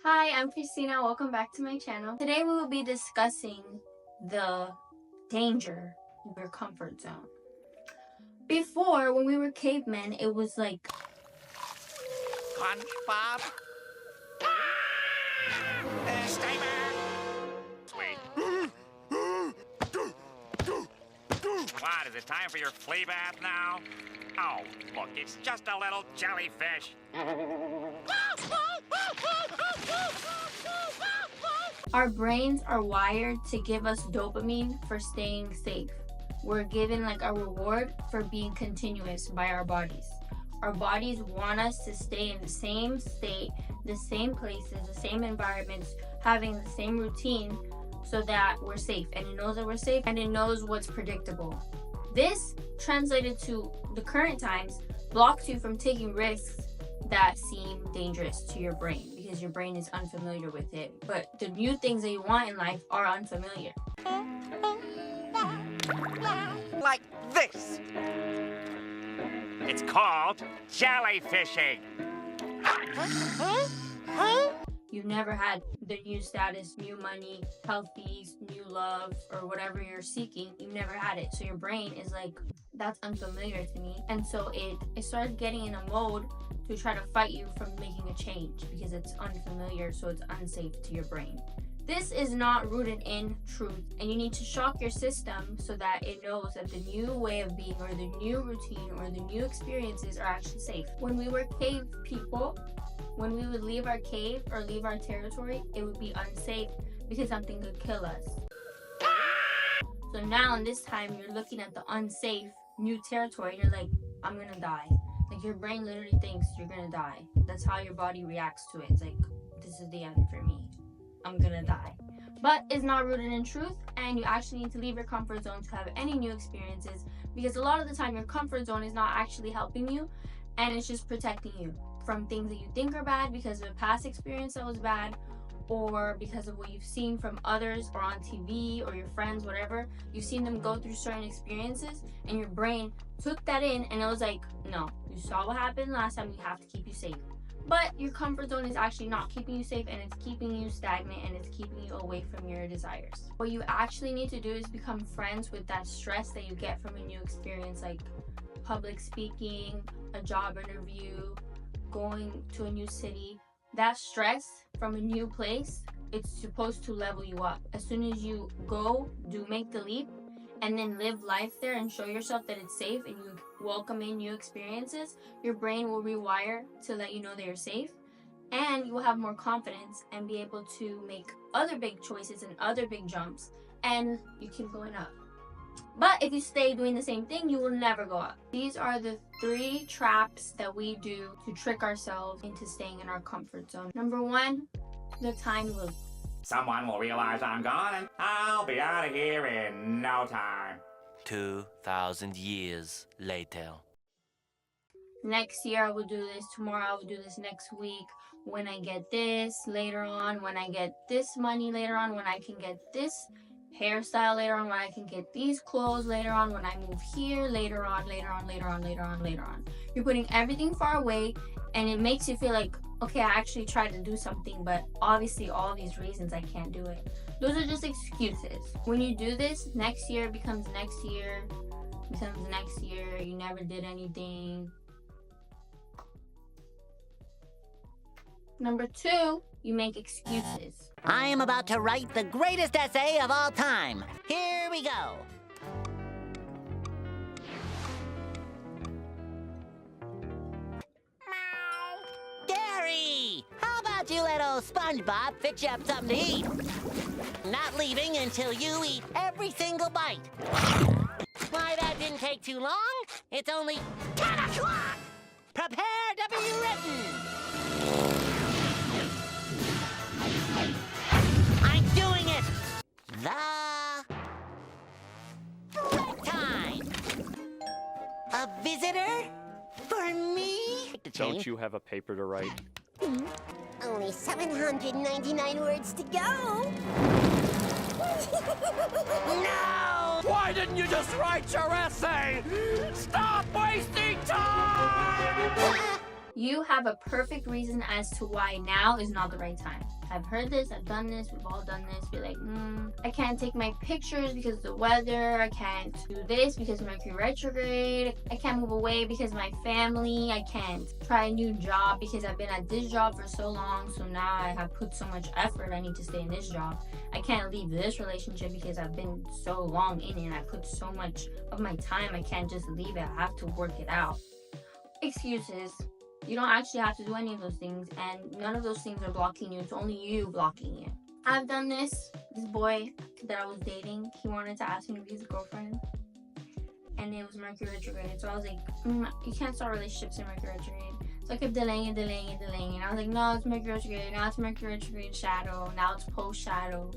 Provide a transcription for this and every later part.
Hi, I'm Christina. Welcome back to my channel. Today we will be discussing the danger of your comfort zone. Before, when we were cavemen, it was like SpongeBob? Stay back! Sweet. What, is it time for your flea bath now? Oh, look, it's just a little jellyfish. our brains are wired to give us dopamine for staying safe. We're given like a reward for being continuous by our bodies. Our bodies want us to stay in the same state, the same places, the same environments, having the same routine so that we're safe. And it knows that we're safe and it knows what's predictable. This, translated to the current times, blocks you from taking risks that seem dangerous to your brain because your brain is unfamiliar with it. But the new things that you want in life are unfamiliar. Like this. It's called jellyfishing. You've never had the new status, new money, healthy, new love, or whatever you're seeking. You've never had it. So your brain is like, that's unfamiliar to me. And so it starts getting in a mode to try to fight you from making a change because it's unfamiliar, so it's unsafe to your brain. This is not rooted in truth, and you need to shock your system so that it knows that the new way of being or the new routine or the new experiences are actually safe. When we were cave people, when we would leave our cave or leave our territory, it would be unsafe because something could kill us. So now in this time, you're looking at the unsafe new territory and you're like, I'm gonna die. Like your brain literally thinks you're gonna die. That's how your body reacts to it. It's like, this is the end for me. I'm gonna die. But it's not rooted in truth, and you actually need to leave your comfort zone to have any new experiences, because a lot of the time your comfort zone is not actually helping you and it's just protecting you from things that you think are bad because of a past experience that was bad, or because of what you've seen from others or on TV or your friends, whatever. You've seen them go through certain experiences and your brain took that in and it was like, no, you saw what happened last time, we have to keep you safe. But your comfort zone is actually not keeping you safe, and it's keeping you stagnant, and it's keeping you away from your desires. What you actually need to do is become friends with that stress that you get from a new experience, like public speaking, a job interview, going to a new city. That stress from a new place, it's supposed to level you up. As soon as you make the leap, and then live life there and show yourself that it's safe and you welcome in new experiences, your brain will rewire to let you know that you're safe, and you will have more confidence and be able to make other big choices and other big jumps, and you keep going up. But if you stay doing the same thing, you will never go up. These are the 3 traps that we do to trick ourselves into staying in our comfort zone. Number 1, the time loop. Someone will realize I'm gone and I'll be out of here in no time. 2,000 years later. Next year I will do this, tomorrow I will do this, next week, when I get this, later on, when I get this money, later on, when I can get this hairstyle, later on, when I can get these clothes, later on, when I move here, later on. You're putting everything far away, and it makes you feel like, okay, I actually tried to do something, but obviously all these reasons I can't do it. Those are just excuses. When you do this, next year becomes next year, you never did anything. Number 2, you make excuses. I am about to write the greatest essay of all time. Here we go. Gary! How about you let old SpongeBob fix you up something to eat? Not leaving until you eat every single bite. Why, that didn't take too long. It's only 10 o'clock. Prepare to be written. I'm doing it! The time. A visitor? For me? Don't you have a paper to write? Only 799 words to go. No! Why didn't you just write your essay? Stop wasting time! You have a perfect reason as to why now is not the right time. I've heard this, I've done this, we've all done this. Be like, I can't take my pictures because of the weather. I can't do this because Mercury retrograde. I can't move away because my family. I can't try a new job because I've been at this job for so long. So now I have put so much effort. I need to stay in this job. I can't leave this relationship because I've been so long in it and I put so much of my time. I can't just leave it. I have to work it out. Excuses. You don't actually have to do any of those things, and none of those things are blocking you. It's only you blocking it. I've done this. This boy that I was dating, he wanted to ask me to be his girlfriend, and it was Mercury retrograde. So I was like, you can't start relationships in Mercury retrograde. So I kept delaying and I was like, no, it's Mercury retrograde. Now it's Mercury retrograde shadow. Now it's post shadow.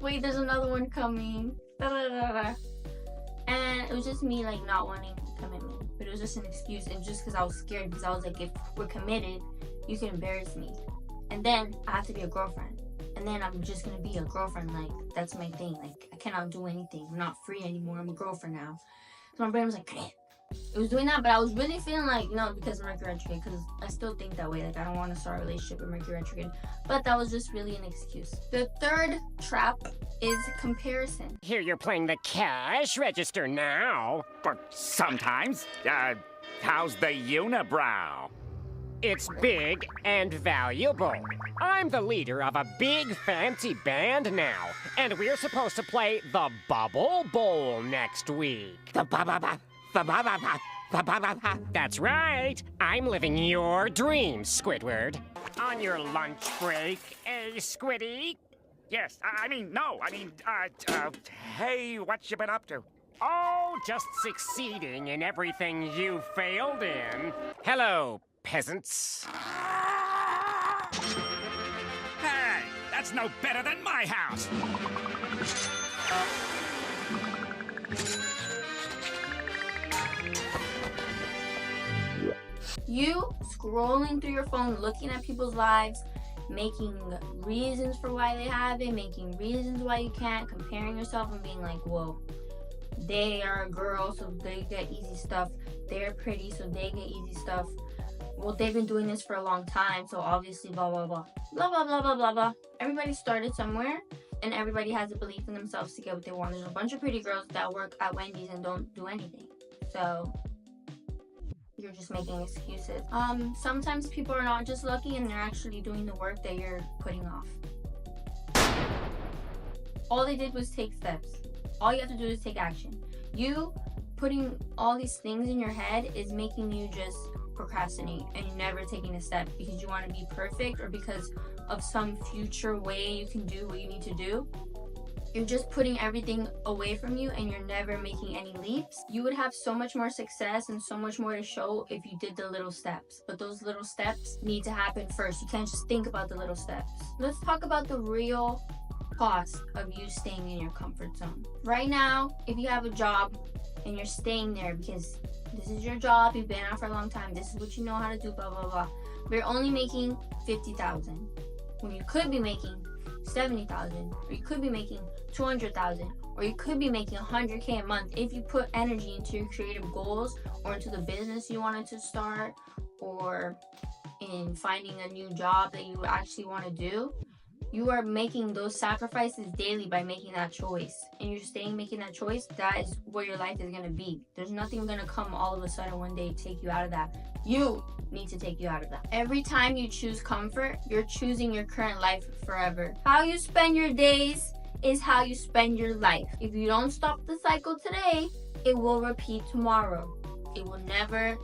Wait, there's another one coming. And it was just me like not wanting commitment. But it was just an excuse, and just because I was scared, because I was like, if we're committed, you can embarrass me, and then I have to be a girlfriend, and then I'm just gonna be a girlfriend. Like, that's my thing. Like, I cannot do anything. I'm not free anymore. I'm a girlfriend now. So my brain was like, it was doing that, but I was really feeling like, no, because of Mercury retrograde, because I still think that way. Like, I don't want to start a relationship with Mercury retrograde, but that was just really an excuse. The third trap is comparison. Here you're playing the cash register now. But sometimes, how's the unibrow? It's big and valuable. I'm the leader of a big fancy band now, and we're supposed to play the Bubble Bowl next week. That's right. I'm living your dreams, Squidward. On your lunch break, Squiddy? Yes, hey, what you been up to? Oh, just succeeding in everything you failed in. Hello, peasants. Hey, that's no better than my house. You scrolling through your phone, looking at people's lives, making reasons for why they have it, making reasons why you can't, comparing yourself and being like, whoa, they are a girl, so they get easy stuff. They're pretty, so they get easy stuff. Well, they've been doing this for a long time, so obviously blah, blah, blah. Blah, blah, blah, blah, blah, blah. Everybody started somewhere, and everybody has a belief in themselves to get what they want. There's a bunch of pretty girls that work at Wendy's and don't do anything. So you're just making excuses. Sometimes people are not just lucky and they're actually doing the work that you're putting off. All they did was take steps. All you have to do is take action. You putting all these things in your head is making you just procrastinate and you're never taking a step because you want to be perfect or because of some future way you can do what you need to do. You're just putting everything away from you and you're never making any leaps. You would have so much more success and so much more to show if you did the little steps. But those little steps need to happen first. You can't just think about the little steps. Let's talk about the real cost of you staying in your comfort zone. Right now, if you have a job and you're staying there because this is your job, you've been out for a long time, this is what you know how to do, blah, blah, blah. But you're only making $50,000 when you could be making $70,000, or you could be making $200,000, or you could be making $100K a month if you put energy into your creative goals or into the business you wanted to start or in finding a new job that you actually want to do. You are making those sacrifices daily by making that choice, and you're staying making that choice. That is where your life is going to be. There's nothing going to come all of a sudden one day take you out of that. You need to take you out of that. Every time you choose comfort, you're choosing your current life forever. How you spend your days is how you spend your life. If you don't stop the cycle today, it will repeat tomorrow. It will never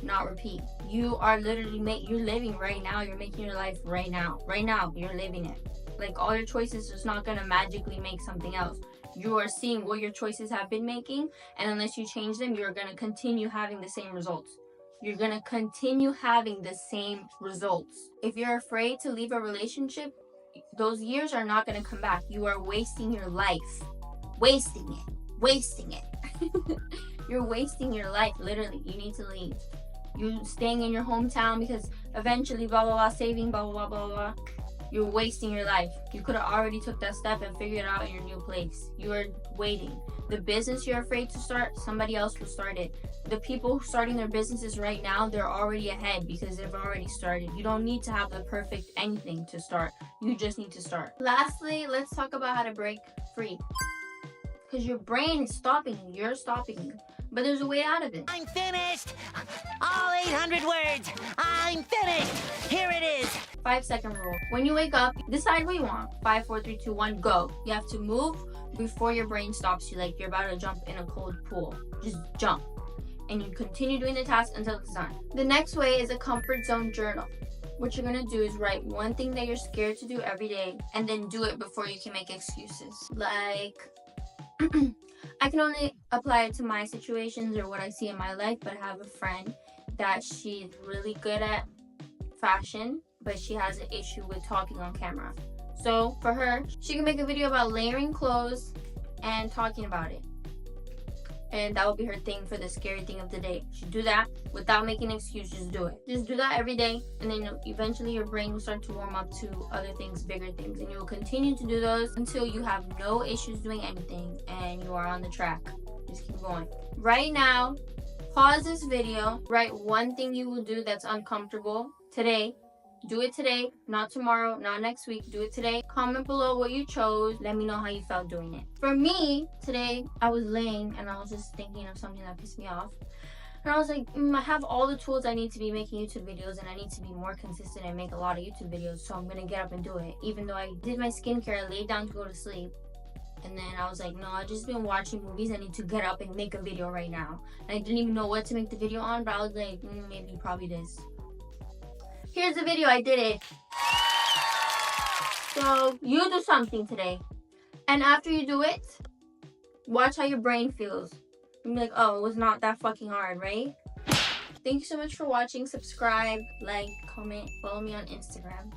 not repeat. You are literally you're living right now. You're making your life right now. Right now, you're living it. Like, all your choices is not gonna magically make something else. You are seeing what your choices have been making, and unless you change them, you're gonna continue having the same results. You're gonna continue having the same results. If you're afraid to leave a relationship, those years are not gonna come back. You are wasting your life. Wasting it. You're wasting your life, literally. You need to leave. You staying in your hometown because eventually blah blah blah, saving blah blah blah blah blah. You're wasting your life. You could have already took that step and figured it out in your new place. You are waiting. The business you're afraid to start, somebody else will start it. The people starting their businesses right now, they're already ahead because they've already started. You don't need to have the perfect anything to start. You just need to start. Lastly, let's talk about how to break free. Because your brain is stopping you. You're stopping you. But there's a way out of it. I'm finished! All 800 words! I'm finished! Here it is! 5-second rule. When you wake up, decide what you want. 5, 4, 3, 2, 1, go. You have to move before your brain stops you, like you're about to jump in a cold pool. Just jump. And you continue doing the task until it's done. The next way is a comfort zone journal. What you're gonna do is write one thing that you're scared to do every day and then do it before you can make excuses. Like, I can only apply it to my situations or what I see in my life, but I have a friend that she's really good at fashion, but she has an issue with talking on camera. So for her, she can make a video about layering clothes and talking about it. And that will be her thing for the scary thing of the day. She do that without making an excuse, just do it. Just do that every day, and then eventually your brain will start to warm up to other things, bigger things. And you will continue to do those until you have no issues doing anything and you are on the track. Just keep going. Right now, pause this video, write one thing you will do that's uncomfortable today. Do it today, not tomorrow, not next week. Do it today. Comment below what you chose. Let me know how you felt doing it. For me, today, I was laying and I was just thinking of something that pissed me off. And I was like, I have all the tools I need to be making YouTube videos, and I need to be more consistent and make a lot of YouTube videos. So I'm going to get up and do it. Even though I did my skincare, I laid down to go to sleep. And then I was like, no, I've just been watching movies. I need to get up and make a video right now. And I didn't even know what to make the video on, but I was like, maybe probably this. Here's the video, I did it. So you do something today. And after you do it, watch how your brain feels. You'll be like, oh, it was not that fucking hard, right? Thank you so much for watching. Subscribe, like, comment, follow me on Instagram.